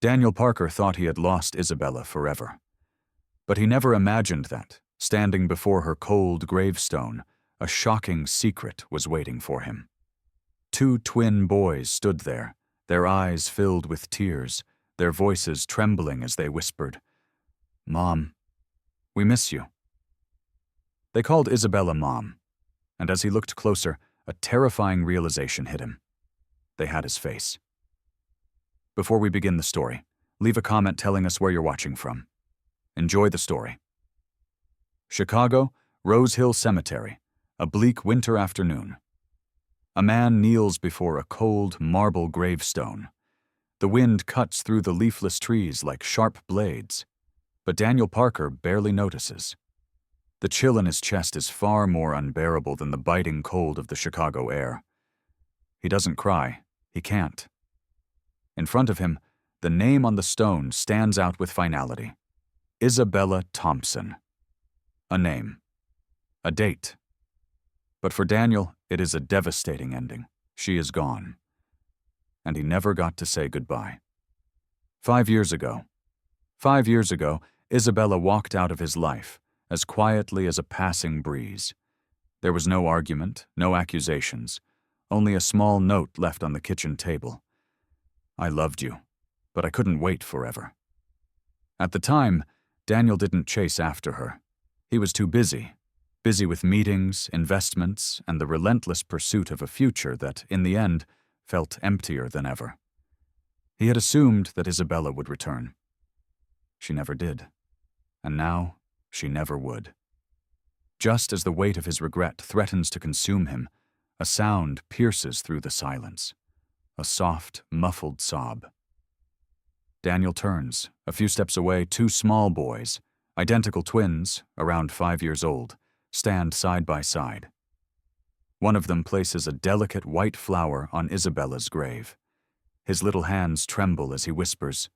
Daniel Parker thought he had lost Isabella forever. But he never imagined that, standing before her cold gravestone, a shocking secret was waiting for him. Two twin boys stood there, their eyes filled with tears, their voices trembling as they whispered, "Mom, we miss you." They called Isabella Mom, and as he looked closer, a terrifying realization hit him. They had his face. Before we begin the story, leave a comment telling us where you're watching from. Enjoy the story. Chicago, Rose Hill Cemetery, a bleak winter afternoon. A man kneels before a cold marble gravestone. The wind cuts through the leafless trees like sharp blades, but Daniel Parker barely notices. The chill in his chest is far more unbearable than the biting cold of the Chicago air. He doesn't cry. He can't. In front of him, the name on the stone stands out with finality. Isabella Thompson. A name. A date. But for Daniel, it is a devastating ending. She is gone. And he never got to say goodbye. 5 years ago, Isabella walked out of his life, as quietly as a passing breeze. There was no argument, no accusations, only a small note left on the kitchen table. "I loved you, but I couldn't wait forever." At the time, Daniel didn't chase after her. He was too busy with meetings, investments, and the relentless pursuit of a future that, in the end, felt emptier than ever. He had assumed that Isabella would return. She never did, and now she never would. Just as the weight of his regret threatens to consume him, a sound pierces through the silence. A soft, muffled sob. Daniel turns. A few steps away, two small boys, identical twins, around 5 years old, stand side by side. One of them places a delicate white flower on Isabella's grave. His little hands tremble as he whispers,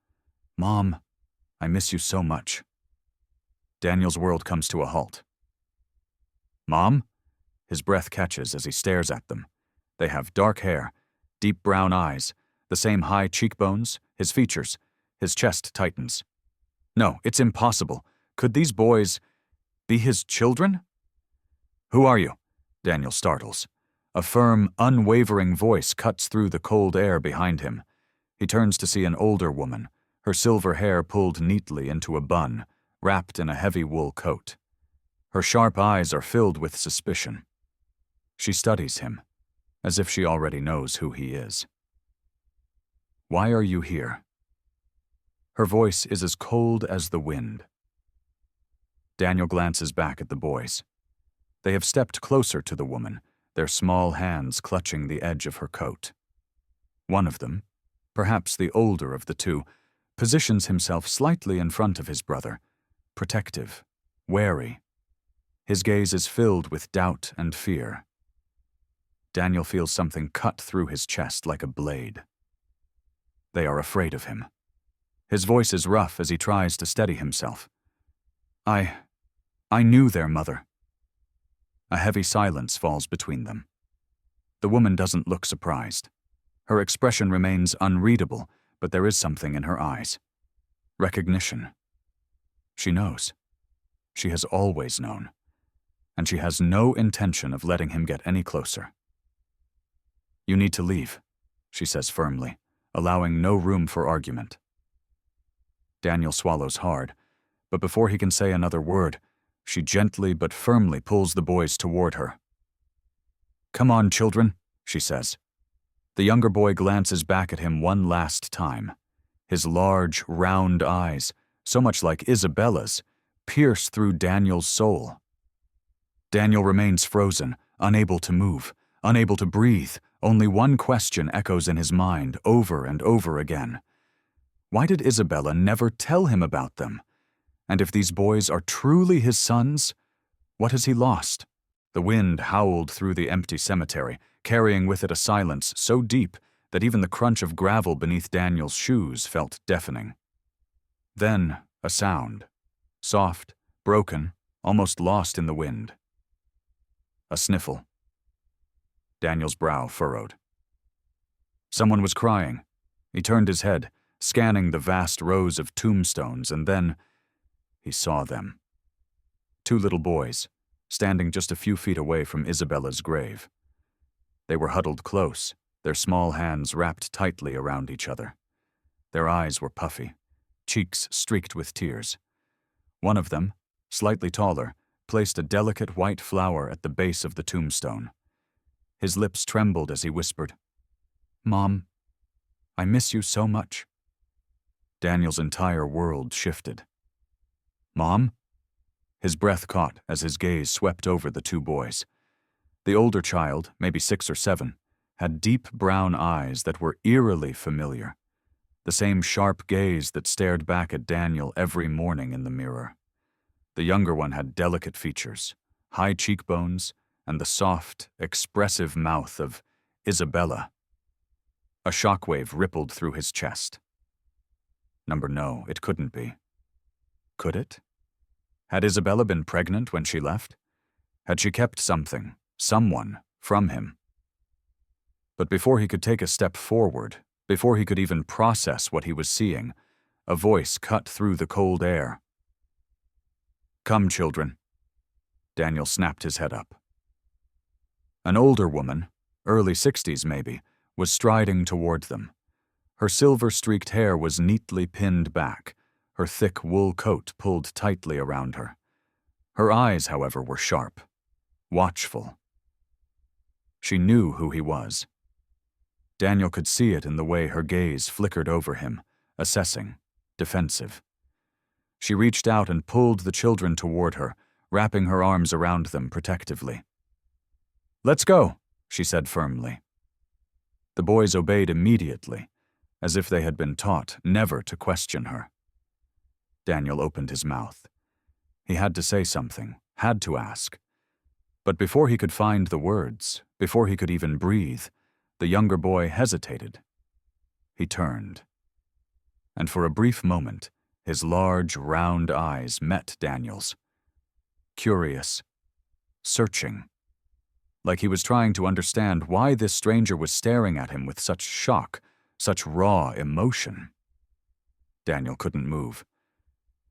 "Mom, I miss you so much." Daniel's world comes to a halt. "Mom?" His breath catches as he stares at them. They have dark hair, deep brown eyes, the same high cheekbones, his features. His chest tightens. No, it's impossible. Could these boys be his children? "Who are you?" Daniel startles. A firm, unwavering voice cuts through the cold air behind him. He turns to see an older woman, her silver hair pulled neatly into a bun, wrapped in a heavy wool coat. Her sharp eyes are filled with suspicion. She studies him, as if she already knows who he is. "Why are you here?" Her voice is as cold as the wind. Daniel glances back at the boys. They have stepped closer to the woman, their small hands clutching the edge of her coat. One of them, perhaps the older of the two, positions himself slightly in front of his brother, protective, wary. His gaze is filled with doubt and fear. Daniel feels something cut through his chest like a blade. They are afraid of him. His voice is rough as he tries to steady himself. I knew their mother." A heavy silence falls between them. The woman doesn't look surprised. Her expression remains unreadable, but there is something in her eyes. Recognition. She knows. She has always known. And she has no intention of letting him get any closer. "You need to leave," she says firmly, allowing no room for argument. Daniel swallows hard, but before he can say another word, she gently but firmly pulls the boys toward her. "Come on, children," she says. The younger boy glances back at him one last time. His large, round eyes, so much like Isabella's, pierce through Daniel's soul. Daniel remains frozen, unable to move, unable to breathe. Only one question echoes in his mind over and over again. Why did Isabella never tell him about them? And if these boys are truly his sons, what has he lost? The wind howled through the empty cemetery, carrying with it a silence so deep that even the crunch of gravel beneath Daniel's shoes felt deafening. Then a sound, soft, broken, almost lost in the wind. A sniffle. Daniel's brow furrowed. Someone was crying. He turned his head, scanning the vast rows of tombstones, and then he saw them. 2 little boys, standing just a few feet away from Isabella's grave. They were huddled close, their small hands wrapped tightly around each other. Their eyes were puffy, cheeks streaked with tears. One of them, slightly taller, placed a delicate white flower at the base of the tombstone. His lips trembled as he whispered, "Mom, I miss you so much." Daniel's entire world shifted. "Mom?" His breath caught as his gaze swept over the 2 boys. The older child, maybe 6 or 7, had deep brown eyes that were eerily familiar, the same sharp gaze that stared back at Daniel every morning in the mirror. The younger one had delicate features, high cheekbones, and the soft, expressive mouth of Isabella. A shockwave rippled through his chest. No, it couldn't be. Could it? Had Isabella been pregnant when she left? Had she kept something, someone, from him? But before he could take a step forward, before he could even process what he was seeing, a voice cut through the cold air. "Come, children." Daniel snapped his head up. An older woman, early 60s maybe, was striding toward them. Her silver-streaked hair was neatly pinned back, her thick wool coat pulled tightly around her. Her eyes, however, were sharp, watchful. She knew who he was. Daniel could see it in the way her gaze flickered over him, assessing, defensive. She reached out and pulled the children toward her, wrapping her arms around them protectively. "Let's go," she said firmly. The boys obeyed immediately, as if they had been taught never to question her. Daniel opened his mouth. He had to say something, had to ask. But before he could find the words, before he could even breathe, the younger boy hesitated. He turned. And for a brief moment, his large, round eyes met Daniel's. Curious, searching, like he was trying to understand why this stranger was staring at him with such shock, such raw emotion. Daniel couldn't move.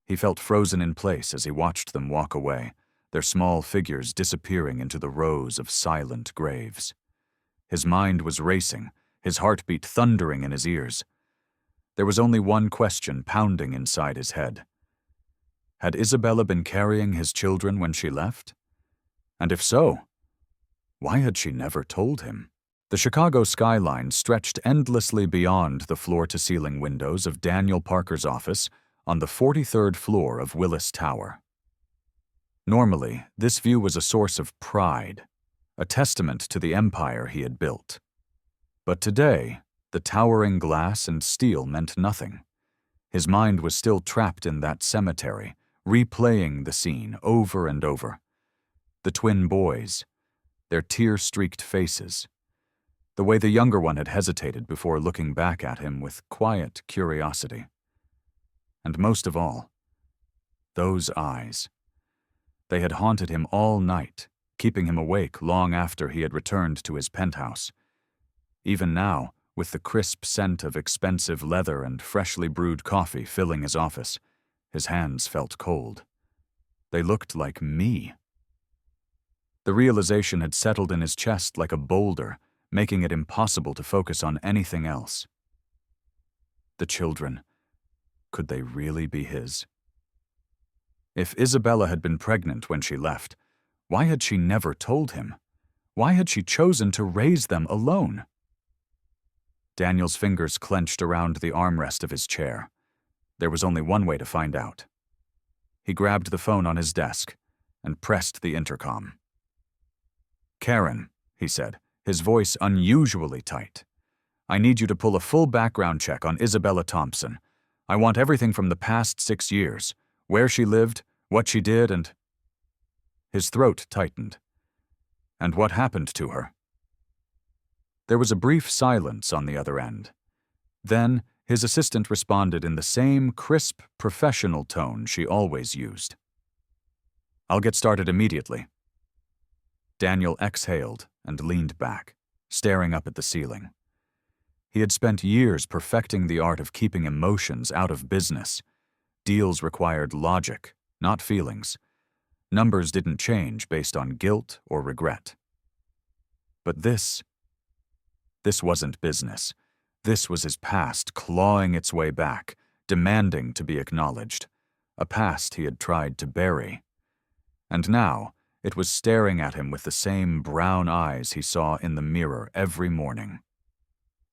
He felt frozen in place as he watched them walk away, their small figures disappearing into the rows of silent graves. His mind was racing, his heartbeat thundering in his ears. There was only one question pounding inside his head. Had Isabella been carrying his children when she left? And if so, why had she never told him? The Chicago skyline stretched endlessly beyond the floor-to-ceiling windows of Daniel Parker's office on the 43rd floor of Willis Tower. Normally, this view was a source of pride, a testament to the empire he had built. But today, the towering glass and steel meant nothing. His mind was still trapped in that cemetery, replaying the scene over and over. The twin boys, their tear-streaked faces, the way the younger one had hesitated before looking back at him with quiet curiosity. And most of all, those eyes. They had haunted him all night, keeping him awake long after he had returned to his penthouse. Even now, with the crisp scent of expensive leather and freshly brewed coffee filling his office, his hands felt cold. They looked like me. The realization had settled in his chest like a boulder, making it impossible to focus on anything else. The children, could they really be his? If Isabella had been pregnant when she left, why had she never told him? Why had she chosen to raise them alone? Daniel's fingers clenched around the armrest of his chair. There was only one way to find out. He grabbed the phone on his desk and pressed the intercom. "Karen," he said, his voice unusually tight. "I need you to pull a full background check on Isabella Thompson. I want everything from the past 6 years, where she lived, what she did, and—" His throat tightened. "And what happened to her?" There was a brief silence on the other end. Then, his assistant responded in the same crisp, professional tone she always used. "I'll get started immediately." Daniel exhaled and leaned back, staring up at the ceiling. He had spent years perfecting the art of keeping emotions out of business. Deals required logic, not feelings. Numbers didn't change based on guilt or regret. But this wasn't business. This was his past clawing its way back, demanding to be acknowledged. A past he had tried to bury. And now, it was staring at him with the same brown eyes he saw in the mirror every morning.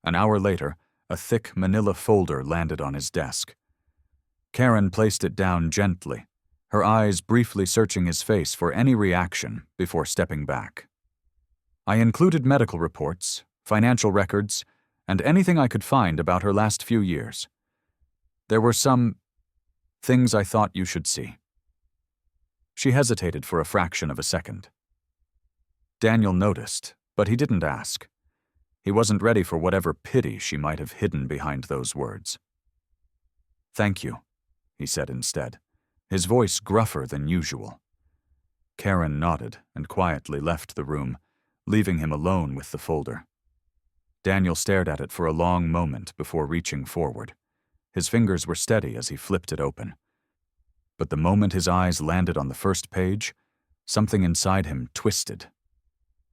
An hour later, a thick manila folder landed on his desk. Karen placed it down gently, her eyes briefly searching his face for any reaction before stepping back. I included medical reports, financial records, and anything I could find about her last few years. There were some things I thought you should see. She hesitated for a fraction of a second. Daniel noticed, but he didn't ask. He wasn't ready for whatever pity she might have hidden behind those words. "Thank you," he said instead, his voice gruffer than usual. Karen nodded and quietly left the room, leaving him alone with the folder. Daniel stared at it for a long moment before reaching forward. His fingers were steady as he flipped it open. But the moment his eyes landed on the first page, something inside him twisted.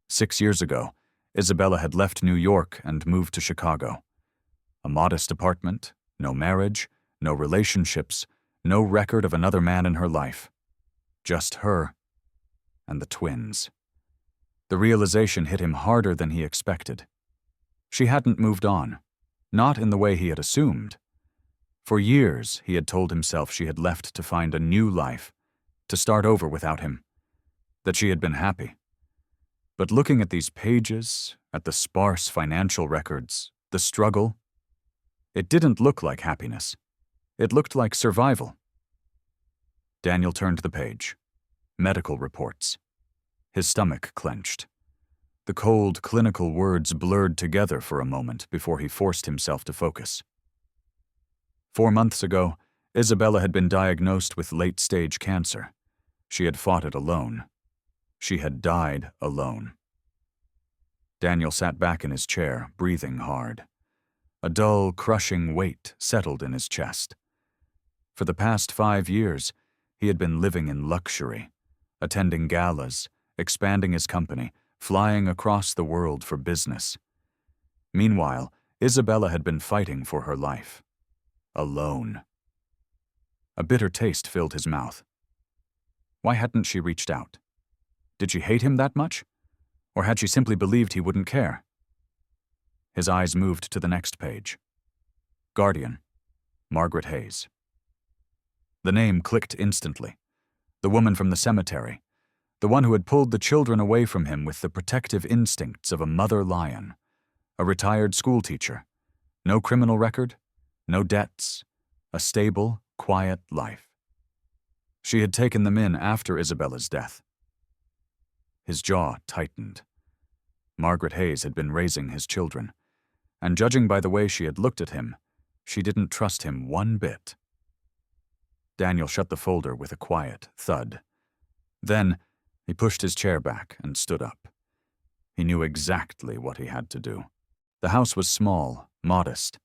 6 years ago, Isabella had left New York and moved to Chicago. A modest apartment, no marriage, no relationships, no record of another man in her life. Just her and the twins. The realization hit him harder than he expected. She hadn't moved on, not in the way he had assumed. For years, he had told himself she had left to find a new life, to start over without him, that she had been happy. But looking at these pages, at the sparse financial records, the struggle, it didn't look like happiness. It looked like survival. Daniel turned the page. Medical reports. His stomach clenched. The cold, clinical words blurred together for a moment before he forced himself to focus. 4 months ago, Isabella had been diagnosed with late-stage cancer. She had fought it alone. She had died alone. Daniel sat back in his chair, breathing hard. A dull, crushing weight settled in his chest. For the past 5 years, he had been living in luxury, attending galas, expanding his company, flying across the world for business. Meanwhile, Isabella had been fighting for her life. Alone. A bitter taste filled his mouth. Why hadn't she reached out? Did she hate him that much? Or had she simply believed he wouldn't care? His eyes moved to the next page. Guardian, Margaret Hayes. The name clicked instantly. The woman from the cemetery. The one who had pulled the children away from him with the protective instincts of a mother lion. A retired schoolteacher. No criminal record. No debts. A stable, quiet life. She had taken them in after Isabella's death. His jaw tightened. Margaret Hayes had been raising his children, and judging by the way she had looked at him, she didn't trust him one bit. Daniel shut the folder with a quiet thud. Then, he pushed his chair back and stood up. He knew exactly what he had to do. The house was small, modest,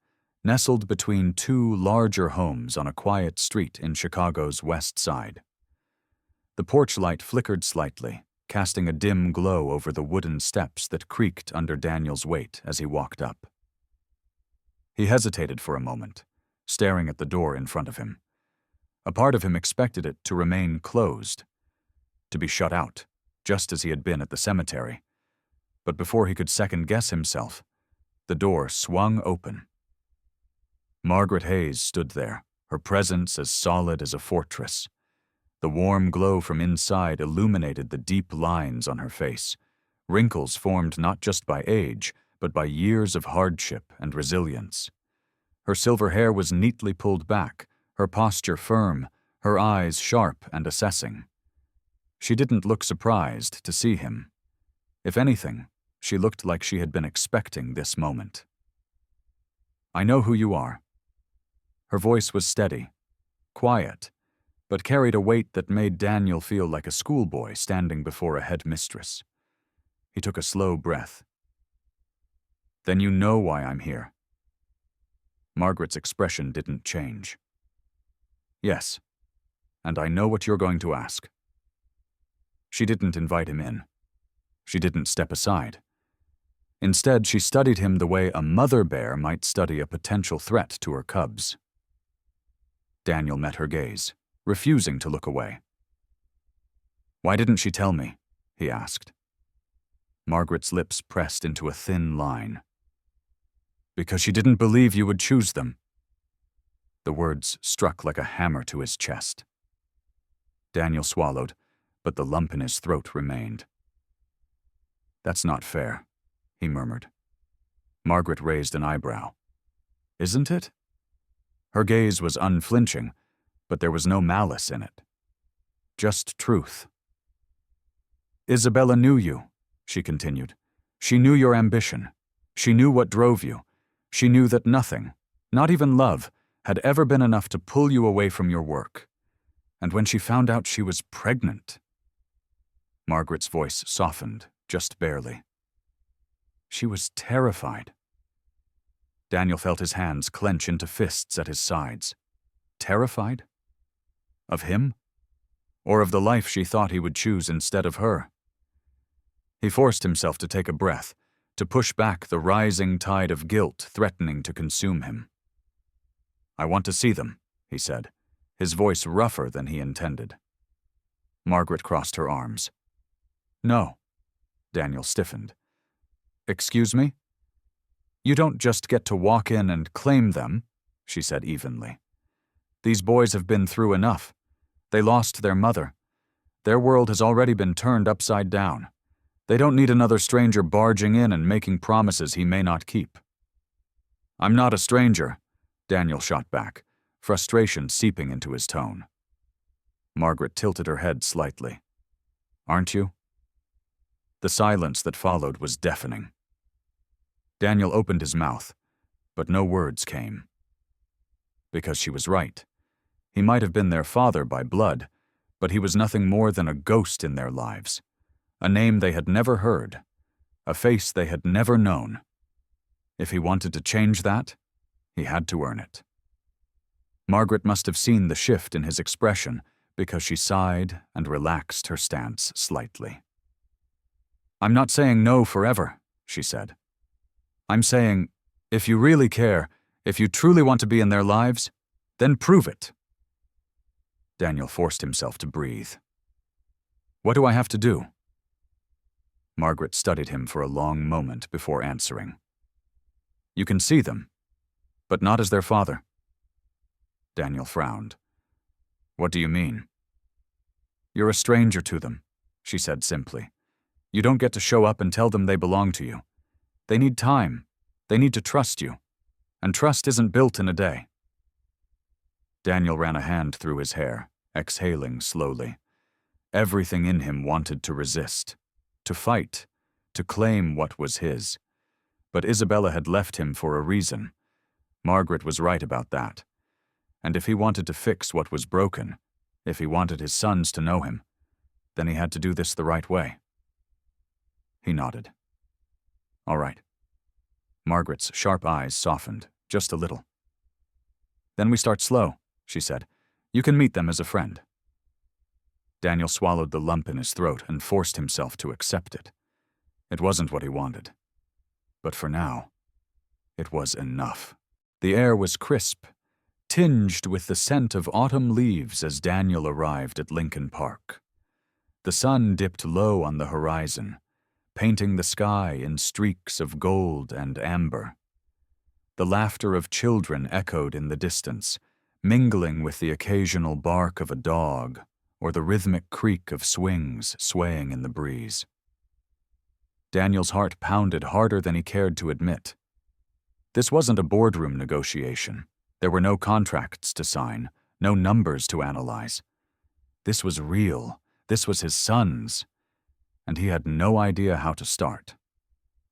nestled between 2 larger homes on a quiet street in Chicago's West Side. The porch light flickered slightly, casting a dim glow over the wooden steps that creaked under Daniel's weight as he walked up. He hesitated for a moment, staring at the door in front of him. A part of him expected it to remain closed, to be shut out, just as he had been at the cemetery. But before he could second-guess himself, the door swung open. Margaret Hayes stood there, her presence as solid as a fortress. The warm glow from inside illuminated the deep lines on her face, wrinkles formed not just by age, but by years of hardship and resilience. Her silver hair was neatly pulled back, her posture firm, her eyes sharp and assessing. She didn't look surprised to see him. If anything, she looked like she had been expecting this moment. "I know who you are." Her voice was steady, quiet, but carried a weight that made Daniel feel like a schoolboy standing before a headmistress. He took a slow breath. "Then you know why I'm here," Margaret's expression didn't change. Yes, and I know what you're going to ask. She didn't invite him in. She didn't step aside. Instead, she studied him the way a mother bear might study a potential threat to her cubs. Daniel met her gaze, refusing to look away. "Why didn't she tell me?" he asked. Margaret's lips pressed into a thin line. "Because she didn't believe you would choose them." The words struck like a hammer to his chest. Daniel swallowed, but the lump in his throat remained. "That's not fair," he murmured. Margaret raised an eyebrow. "Isn't it?" Her gaze was unflinching, but there was no malice in it. Just truth. "Isabella knew you," she continued. "She knew your ambition. She knew what drove you. She knew that nothing, not even love, had ever been enough to pull you away from your work. And when she found out she was pregnant..." Margaret's voice softened, just barely. She was terrified. Daniel felt his hands clench into fists at his sides. Terrified? Of him? Or of the life she thought he would choose instead of her? He forced himself to take a breath, to push back the rising tide of guilt threatening to consume him. "I want to see them," he said, his voice rougher than he intended. Margaret crossed her arms. "No." Daniel stiffened. "Excuse me?" "You don't just get to walk in and claim them," she said evenly. "These boys have been through enough. They lost their mother. Their world has already been turned upside down. They don't need another stranger barging in and making promises he may not keep." "I'm not a stranger," Daniel shot back, frustration seeping into his tone. Margaret tilted her head slightly. "Aren't you?" The silence that followed was deafening. Daniel opened his mouth, but no words came. Because she was right. He might have been their father by blood, but he was nothing more than a ghost in their lives, a name they had never heard, a face they had never known. If he wanted to change that, he had to earn it. Margaret must have seen the shift in his expression because she sighed and relaxed her stance slightly. "I'm not saying no forever," she said. "I'm saying, if you really care, if you truly want to be in their lives, then prove it." Daniel forced himself to breathe. "What do I have to do?" Margaret studied him for a long moment before answering. "You can see them, but not as their father." Daniel frowned. "What do you mean?" "You're a stranger to them," she said simply. "You don't get to show up and tell them they belong to you. They need time. They need to trust you. And trust isn't built in a day." Daniel ran a hand through his hair, exhaling slowly. Everything in him wanted to resist, to fight, to claim what was his. But Isabella had left him for a reason. Margaret was right about that. And if he wanted to fix what was broken, if he wanted his sons to know him, then he had to do this the right way. He nodded. "All right." Margaret's sharp eyes softened, just a little. "Then we start slow," she said. "You can meet them as a friend." Daniel swallowed the lump in his throat and forced himself to accept it. It wasn't what he wanted. But for now, it was enough. The air was crisp, tinged with the scent of autumn leaves as Daniel arrived at Lincoln Park. The sun dipped low on the horizon, painting the sky in streaks of gold and amber. The laughter of children echoed in the distance, mingling with the occasional bark of a dog or the rhythmic creak of swings swaying in the breeze. Daniel's heart pounded harder than he cared to admit. This wasn't a boardroom negotiation. There were no contracts to sign, no numbers to analyze. This was real. This was his son's. And he had no idea how to start.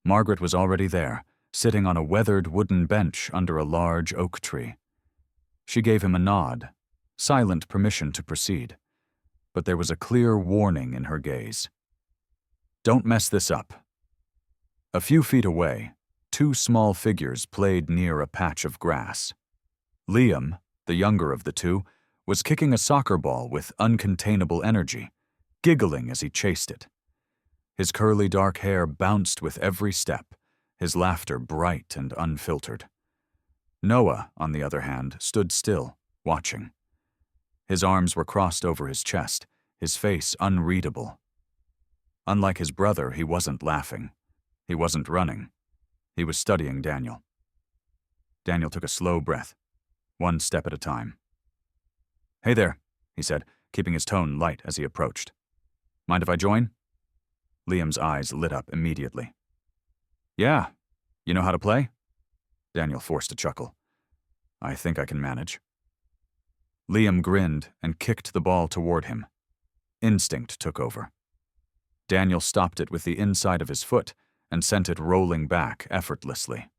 Margaret was already there, sitting on a weathered wooden bench under a large oak tree. She gave him a nod, silent permission to proceed, but there was a clear warning in her gaze. "Don't mess this up." A few feet away, two small figures played near a patch of grass. Liam, the younger of the two, was kicking a soccer ball with uncontainable energy, giggling as he chased it. His curly dark hair bounced with every step, his laughter bright and unfiltered. Noah, on the other hand, stood still, watching. His arms were crossed over his chest, his face unreadable. Unlike his brother, he wasn't laughing. He wasn't running. He was studying Daniel. Daniel took a slow breath, one step at a time. "Hey there," he said, keeping his tone light as he approached. "Mind if I join?" Liam's eyes lit up immediately. "Yeah. You know how to play?" Daniel forced a chuckle. "I think I can manage." Liam grinned and kicked the ball toward him. Instinct took over. Daniel stopped it with the inside of his foot and sent it rolling back effortlessly.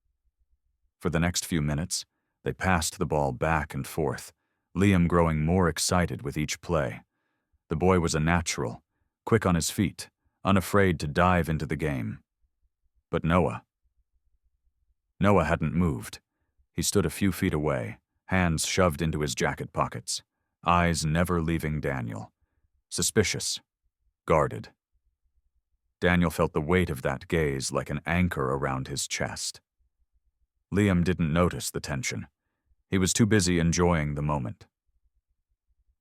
For the next few minutes, they passed the ball back and forth, Liam growing more excited with each play. The boy was a natural, quick on his feet, unafraid to dive into the game. But Noah hadn't moved. He stood a few feet away, hands shoved into his jacket pockets, eyes never leaving Daniel. Suspicious, guarded. Daniel felt the weight of that gaze like an anchor around his chest. Liam didn't notice the tension. He was too busy enjoying the moment.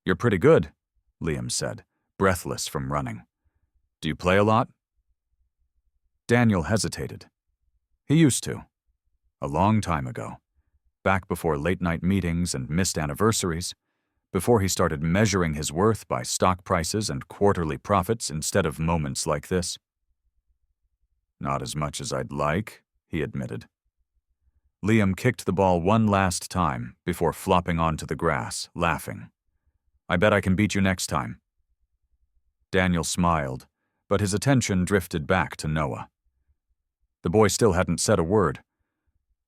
"You're pretty good," Liam said, breathless from running. "Do you play a lot?" Daniel hesitated. He used to. A long time ago. Back before late-night meetings and missed anniversaries. Before he started measuring his worth by stock prices and quarterly profits instead of moments like this. "Not as much as I'd like," he admitted. Liam kicked the ball one last time before flopping onto the grass, laughing. "I bet I can beat you next time." Daniel smiled, but his attention drifted back to Noah. The boy still hadn't said a word.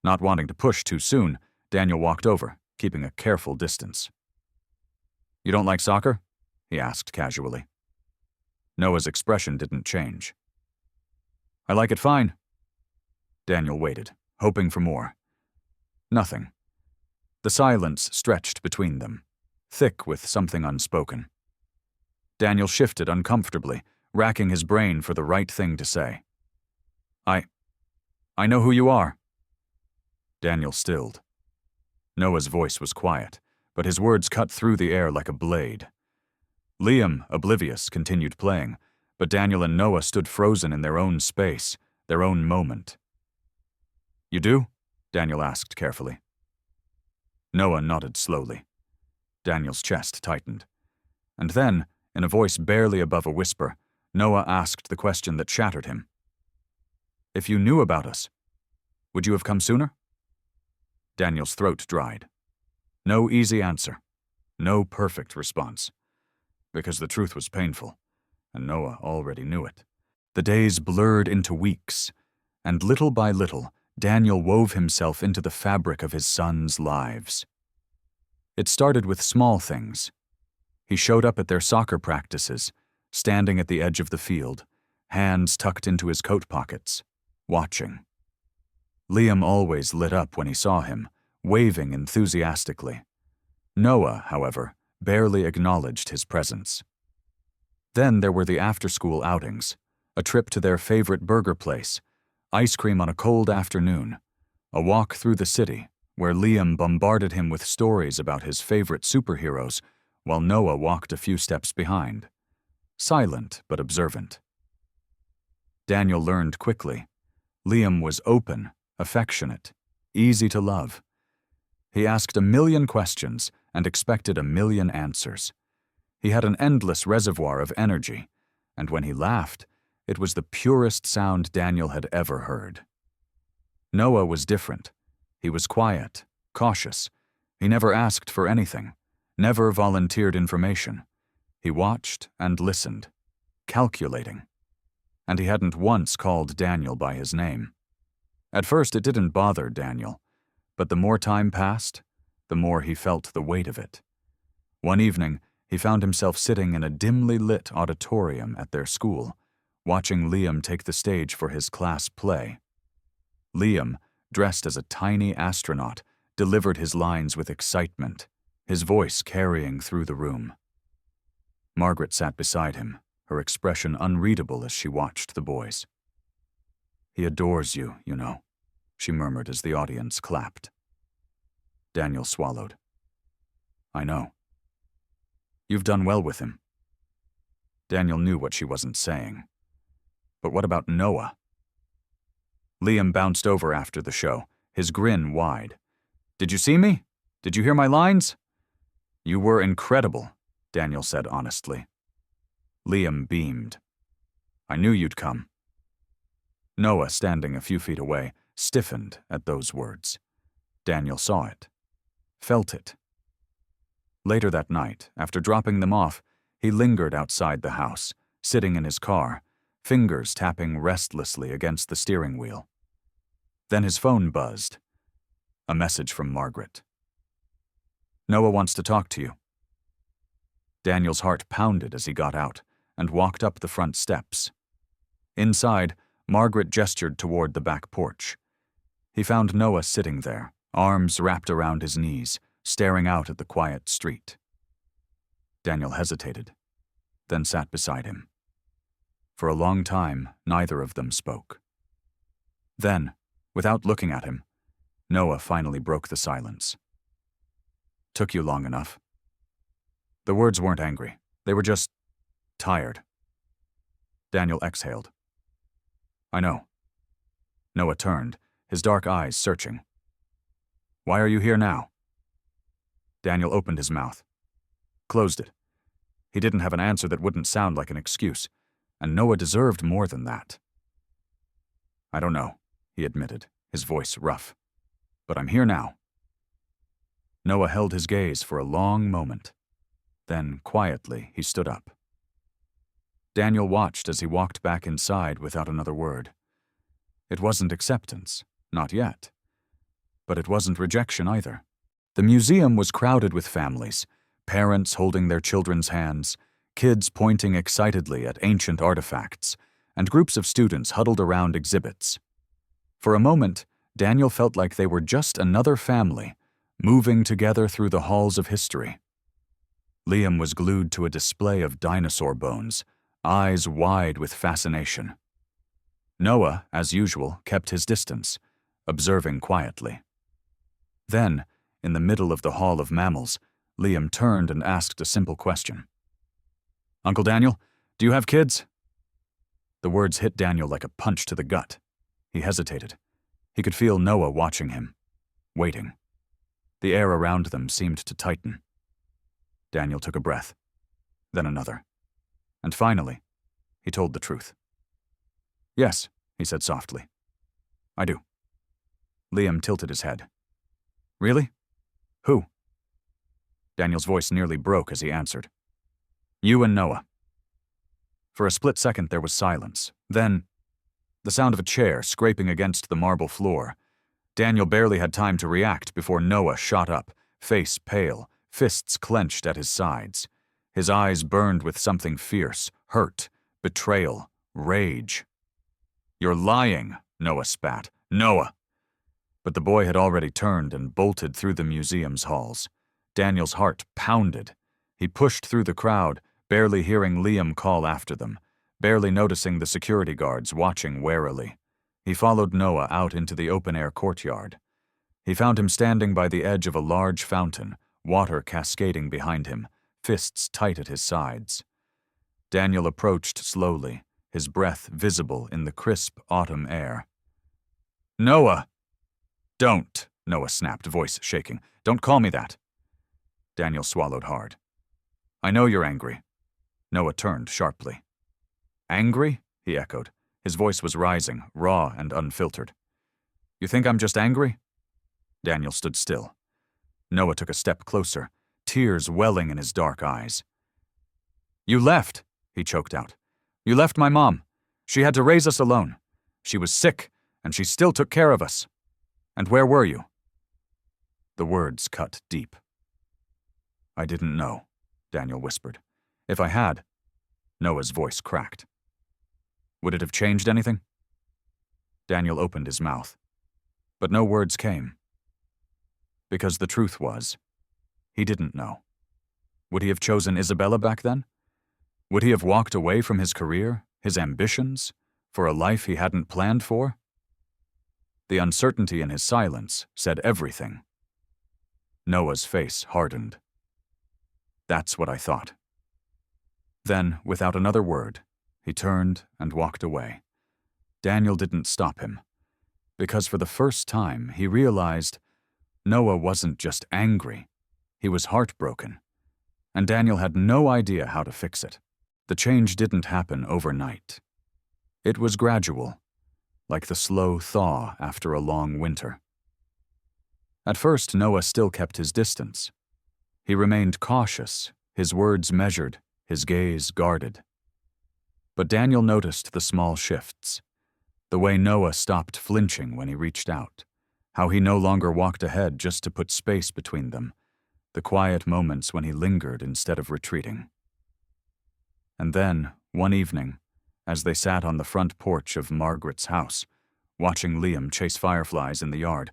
Not wanting to push too soon, Daniel walked over, keeping a careful distance. "You don't like soccer?" he asked casually. Noah's expression didn't change. "I like it fine." Daniel waited, hoping for more. Nothing. The silence stretched between them, thick with something unspoken. Daniel shifted uncomfortably, racking his brain for the right thing to say. I know who you are." Daniel stilled. Noah's voice was quiet, but his words cut through the air like a blade. Liam, oblivious, continued playing, but Daniel and Noah stood frozen in their own space, their own moment. "You do?" Daniel asked carefully. Noah nodded slowly. Daniel's chest tightened. And then, in a voice barely above a whisper, Noah asked the question that shattered him. "If you knew about us, would you have come sooner?" Daniel's throat dried. No easy answer. No perfect response. Because the truth was painful, and Noah already knew it. The days blurred into weeks, and little by little, Daniel wove himself into the fabric of his sons' lives. It started with small things. He showed up at their soccer practices, standing at the edge of the field, hands tucked into his coat pockets, watching. Liam always lit up when he saw him, waving enthusiastically. Noah, however, barely acknowledged his presence. Then there were the after-school outings, a trip to their favorite burger place, ice cream on a cold afternoon, a walk through the city, where Liam bombarded him with stories about his favorite superheroes, while Noah walked a few steps behind, silent but observant. Daniel learned quickly. Liam was open, affectionate, easy to love. He asked a million questions and expected a million answers. He had an endless reservoir of energy, and when he laughed, it was the purest sound Daniel had ever heard. Noah was different. He was quiet, cautious. He never asked for anything, never volunteered information. He watched and listened, calculating. And he hadn't once called Daniel by his name. At first it didn't bother Daniel, but the more time passed, the more he felt the weight of it. One evening, he found himself sitting in a dimly lit auditorium at their school, watching Liam take the stage for his class play. Liam, dressed as a tiny astronaut, delivered his lines with excitement, his voice carrying through the room. Margaret sat beside him, her expression unreadable as she watched the boys. "He adores you, you know," she murmured as the audience clapped. Daniel swallowed. "I know. You've done well with him." Daniel knew what she wasn't saying. But what about Noah? Liam bounced over after the show, his grin wide. "Did you see me? Did you hear my lines?" "You were incredible," Daniel said honestly. Liam beamed. "I knew you'd come." Noah, standing a few feet away, stiffened at those words. Daniel saw it, felt it. Later that night, after dropping them off, he lingered outside the house, sitting in his car, fingers tapping restlessly against the steering wheel. Then his phone buzzed. A message from Margaret. "Noah wants to talk to you." Daniel's heart pounded as he got out and walked up the front steps. Inside, Margaret gestured toward the back porch. He found Noah sitting there, arms wrapped around his knees, staring out at the quiet street. Daniel hesitated, then sat beside him. For a long time, neither of them spoke. Then, without looking at him, Noah finally broke the silence. "Took you long enough." The words weren't angry. They were just tired. Daniel exhaled. "I know." Noah turned, his dark eyes searching. "Why are you here now?" Daniel opened his mouth, closed it. He didn't have an answer that wouldn't sound like an excuse, and Noah deserved more than that. "I don't know," he admitted, his voice rough. "But I'm here now." Noah held his gaze for a long moment. Then, quietly, he stood up. Daniel watched as he walked back inside without another word. It wasn't acceptance, not yet. But it wasn't rejection either. The museum was crowded with families, parents holding their children's hands, kids pointing excitedly at ancient artifacts, and groups of students huddled around exhibits. For a moment, Daniel felt like they were just another family, moving together through the halls of history. Liam was glued to a display of dinosaur bones, eyes wide with fascination. Noah, as usual, kept his distance, observing quietly. Then, in the middle of the Hall of Mammals, Liam turned and asked a simple question. "Uncle Daniel, do you have kids?" The words hit Daniel like a punch to the gut. He hesitated. He could feel Noah watching him, waiting. The air around them seemed to tighten. Daniel took a breath, then another. And finally, he told the truth. "Yes," he said softly. "I do." Liam tilted his head. "Really? Who?" Daniel's voice nearly broke as he answered. "You and Noah." For a split second there was silence. Then, the sound of a chair scraping against the marble floor. Daniel barely had time to react before Noah shot up, face pale, fists clenched at his sides. His eyes burned with something fierce, hurt, betrayal, rage. "You're lying," Noah spat. "Noah!" But the boy had already turned and bolted through the museum's halls. Daniel's heart pounded. He pushed through the crowd, barely hearing Liam call after them, barely noticing the security guards watching warily. He followed Noah out into the open-air courtyard. He found him standing by the edge of a large fountain, water cascading behind him, fists tight at his sides. Daniel approached slowly, his breath visible in the crisp autumn air. "Noah!" "Don't," Noah snapped, voice shaking. "Don't call me that." Daniel swallowed hard. "I know you're angry." Noah turned sharply. "Angry?" he echoed. His voice was rising, raw and unfiltered. "You think I'm just angry?" Daniel stood still. Noah took a step closer, tears welling in his dark eyes. "You left," he choked out. "You left my mom. She had to raise us alone. She was sick, and she still took care of us. And where were you?" The words cut deep. "I didn't know," Daniel whispered. "If I had..." Noah's voice cracked. "Would it have changed anything?" Daniel opened his mouth. But no words came. Because the truth was, he didn't know. Would he have chosen Isabella back then? Would he have walked away from his career, his ambitions, for a life he hadn't planned for? The uncertainty in his silence said everything. Noah's face hardened. That's what I thought. Then, without another word, he turned and walked away. Daniel didn't stop him, because for the first time he realized Noah wasn't just angry, he was heartbroken, and Daniel had no idea how to fix it. The change didn't happen overnight. It was gradual, like the slow thaw after a long winter. At first, Noah still kept his distance. He remained cautious, his words measured, his gaze guarded. But Daniel noticed the small shifts, the way Noah stopped flinching when he reached out, how he no longer walked ahead just to put space between them, the quiet moments when he lingered instead of retreating. And then, one evening, as they sat on the front porch of Margaret's house, watching Liam chase fireflies in the yard,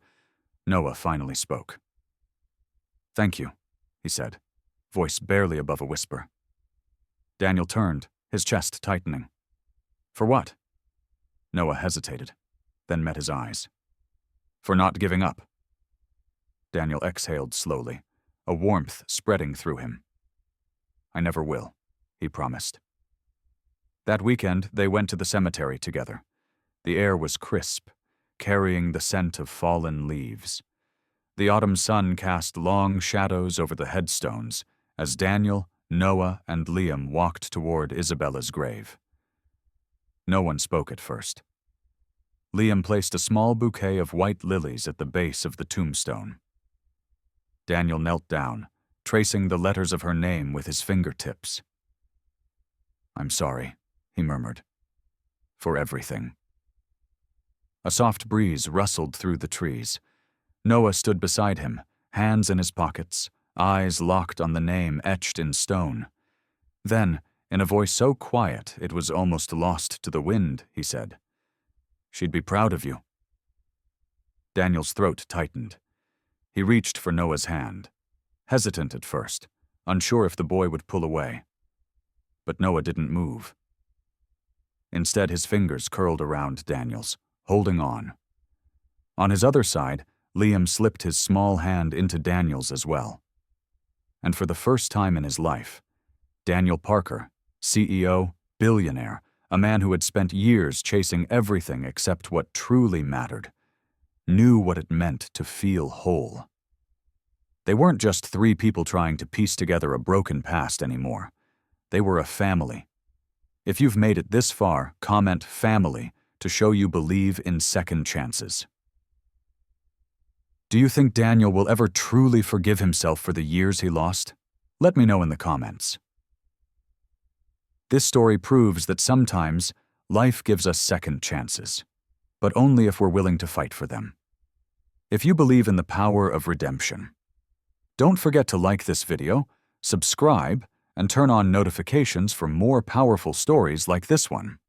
Noah finally spoke. "Thank you," he said, voice barely above a whisper. Daniel turned, his chest tightening. "For what?" Noah hesitated, then met his eyes. "For not giving up." Daniel exhaled slowly, a warmth spreading through him. "I never will," he promised. That weekend, they went to the cemetery together. The air was crisp, carrying the scent of fallen leaves. The autumn sun cast long shadows over the headstones as Daniel, Noah, and Liam walked toward Isabella's grave. No one spoke at first. Liam placed a small bouquet of white lilies at the base of the tombstone. Daniel knelt down, tracing the letters of her name with his fingertips. "I'm sorry," he murmured, "for everything." A soft breeze rustled through the trees. Noah stood beside him, hands in his pockets, eyes locked on the name etched in stone. Then, in a voice so quiet it was almost lost to the wind, he said, "She'd be proud of you." Daniel's throat tightened. He reached for Noah's hand, hesitant at first, unsure if the boy would pull away. But Noah didn't move. Instead, his fingers curled around Daniel's, holding on. On his other side, Liam slipped his small hand into Daniel's as well. And for the first time in his life, Daniel Parker, CEO, billionaire, a man who had spent years chasing everything except what truly mattered, knew what it meant to feel whole. They weren't just three people trying to piece together a broken past anymore. They were a family. If you've made it this far, comment "family" to show you believe in second chances. Do you think Daniel will ever truly forgive himself for the years he lost? Let me know in the comments. This story proves that sometimes life gives us second chances, but only if we're willing to fight for them. If you believe in the power of redemption, don't forget to like this video, subscribe, and turn on notifications for more powerful stories like this one.